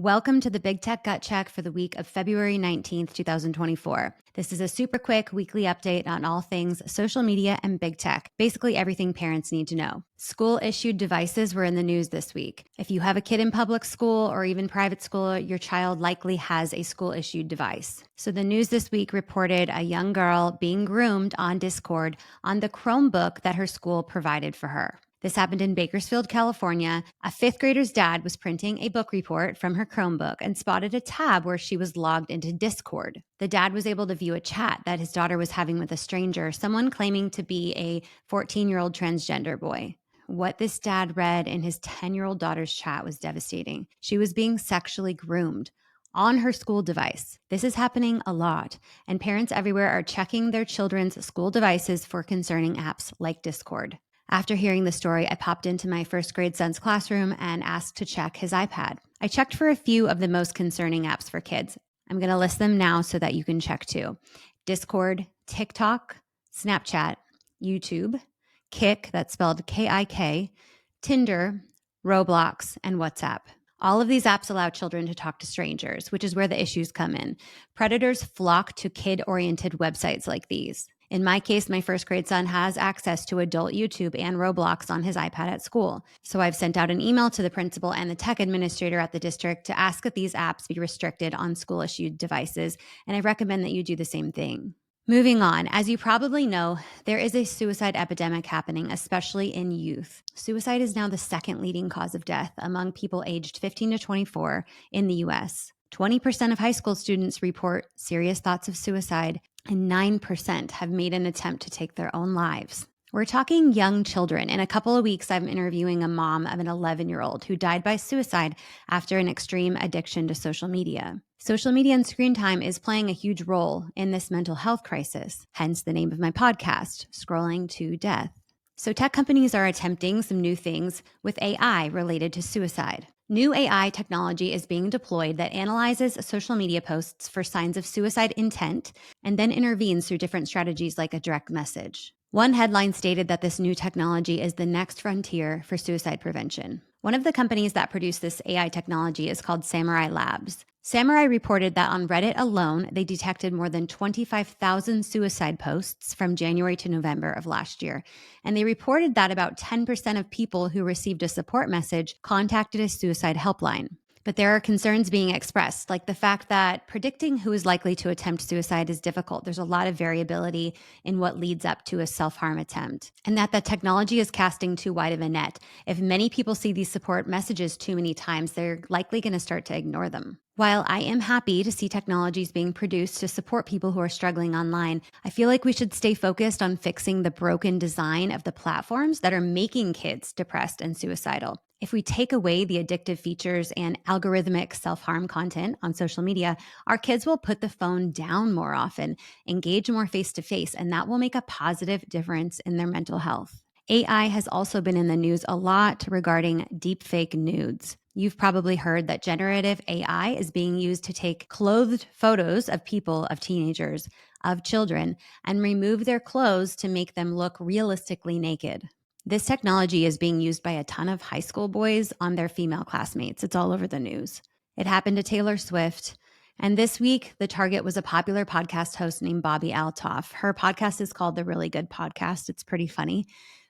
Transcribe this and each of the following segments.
Welcome to the Big Tech Gut Check for the week of February 19th, 2024. This is a super quick weekly update on all things social media and big tech, basically everything parents need to know. School-issued devices were in the news this week. If you have a kid in public school or even private school, your child likely has a school-issued device. So the news this week reported a young girl being groomed on Discord on the Chromebook that her school provided for her. This happened in Bakersfield, California. A fifth grader's dad was printing a book report from her Chromebook and spotted a tab where she was logged into Discord. The dad was able to view a chat that his daughter was having with a stranger, someone claiming to be a 14-year-old transgender boy. What this dad read in his 10-year-old daughter's chat was devastating. She was being sexually groomed on her school device. This is happening a lot, and parents everywhere are checking their children's school devices for concerning apps like Discord. After hearing the story, I popped into my first grade son's classroom and asked to check his iPad. I checked for a few of the most concerning apps for kids. I'm going to list them now so that you can check too. Discord, TikTok, Snapchat, YouTube, Kik, that's spelled K-I-K, Tinder, Roblox, and WhatsApp. All of these apps allow children to talk to strangers, which is where the issues come in. Predators flock to kid-oriented websites like these. In my case, my first grade son has access to adult YouTube and Roblox on his iPad at school. So I've sent out an email to the principal and the tech administrator at the district to ask that these apps be restricted on school-issued devices, and I recommend that you do the same thing. Moving on, as you probably know, there is a suicide epidemic happening, especially in youth. Suicide is now the second leading cause of death among people aged 15 to 24 in the U.S. 20% of high school students report serious thoughts of suicide, and 9% have made an attempt to take their own lives. We're talking young children. In a couple of weeks, I'm interviewing a mom of an 11-year-old who died by suicide after an extreme addiction to social media. Social media and screen time is playing a huge role in this mental health crisis, hence the name of my podcast, Scrolling to Death. So tech companies are attempting some new things with AI related to suicide. New AI technology is being deployed that analyzes social media posts for signs of suicide intent and then intervenes through different strategies like a direct message. One headline stated that this new technology is the next frontier for suicide prevention. One of the companies that produced this AI technology is called Samurai Labs. Samurai reported that on Reddit alone, they detected more than 25,000 suicide posts from January to November of last year. And they reported that about 10% of people who received a support message contacted a suicide helpline. But there are concerns being expressed, like the fact that predicting who is likely to attempt suicide is difficult. There's a lot of variability in what leads up to a self-harm attempt, and that the technology is casting too wide of a net. If many people see these support messages too many times, they're likely going to start to ignore them. While I am happy to see technologies being produced to support people who are struggling online, I feel like we should stay focused on fixing the broken design of the platforms that are making kids depressed and suicidal. If we take away the addictive features and algorithmic self-harm content on social media, our kids will put the phone down more often, engage more face-to-face, and that will make a positive difference in their mental health. AI has also been in the news a lot regarding deepfake nudes. You've probably heard that generative AI is being used to take clothed photos of people, of teenagers, of children, and remove their clothes to make them look realistically naked. This technology is being used by a ton of high school boys on their female classmates. It's all over the news. It happened to Taylor Swift. And this week, the target was a popular podcast host named Bobby Altoff. Her podcast is called The Really Good Podcast. It's pretty funny.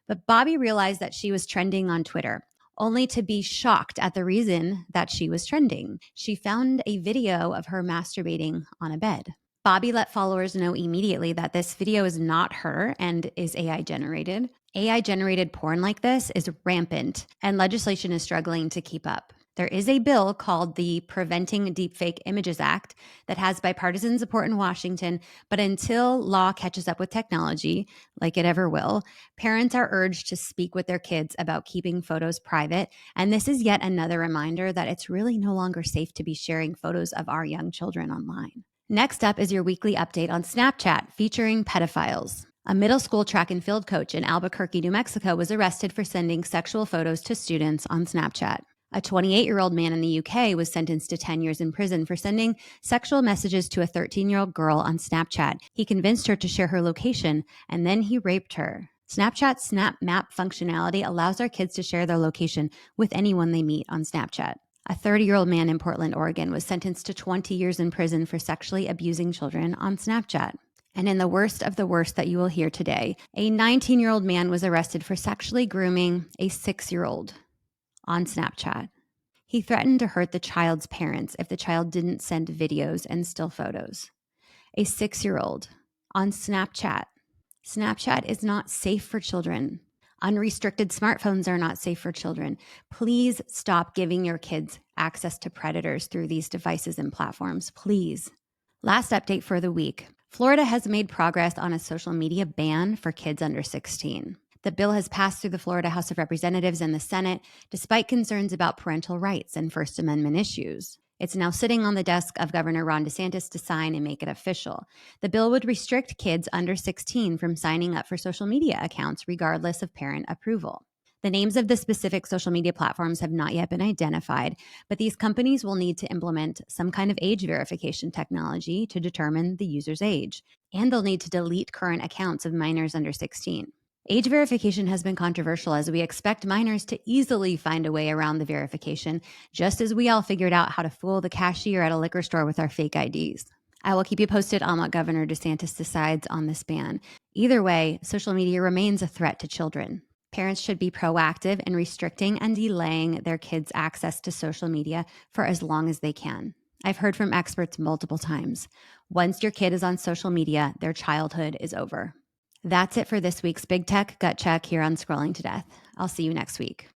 But Bobby realized that she was trending on Twitter, only to be shocked at the reason that she was trending. She found a video of her masturbating on a bed. Bobby let followers know immediately that this video is not her and is AI generated. AI generated porn like this is rampant, and legislation is struggling to keep up. There is a bill called the Preventing Deepfake Images Act that has bipartisan support in Washington, but until law catches up with technology, like it ever will, parents are urged to speak with their kids about keeping photos private. And this is yet another reminder that it's really no longer safe to be sharing photos of our young children online. Next up is your weekly update on Snapchat featuring pedophiles. A middle school track and field coach in Albuquerque, New Mexico was arrested for sending sexual photos to students on Snapchat. A 28-year-old man in the UK was sentenced to 10 years in prison for sending sexual messages to a 13-year-old girl on Snapchat. He convinced her to share her location, and then he raped her. Snapchat's Snap Map functionality allows our kids to share their location with anyone they meet on Snapchat. A 30-year-old man in Portland, Oregon was sentenced to 20 years in prison for sexually abusing children on Snapchat. And in the worst of the worst that you will hear today, a 19-year-old man was arrested for sexually grooming a 6-year-old on Snapchat. He threatened to hurt the child's parents if the child didn't send videos and still photos. A 6-year-old on Snapchat. Snapchat is not safe for children. Unrestricted smartphones are not safe for children. Please stop giving your kids access to predators through these devices and platforms. Please. Last update for the week. Florida has made progress on a social media ban for kids under 16. The bill has passed through the Florida House of Representatives and the Senate, despite concerns about parental rights and First Amendment issues. It's now sitting on the desk of Governor Ron DeSantis to sign and make it official. The bill would restrict kids under 16 from signing up for social media accounts, regardless of parent approval. The names of the specific social media platforms have not yet been identified, but these companies will need to implement some kind of age verification technology to determine the user's age, and they'll need to delete current accounts of minors under 16. Age verification has been controversial as we expect minors to easily find a way around the verification, just as we all figured out how to fool the cashier at a liquor store with our fake IDs. I will keep you posted on what Governor DeSantis decides on this ban. Either way, social media remains a threat to children. Parents should be proactive in restricting and delaying their kids' access to social media for as long as they can. I've heard from experts multiple times. Once your kid is on social media, their childhood is over. That's it for this week's Big Tech Gut Check here on Scrolling to Death. I'll see you next week.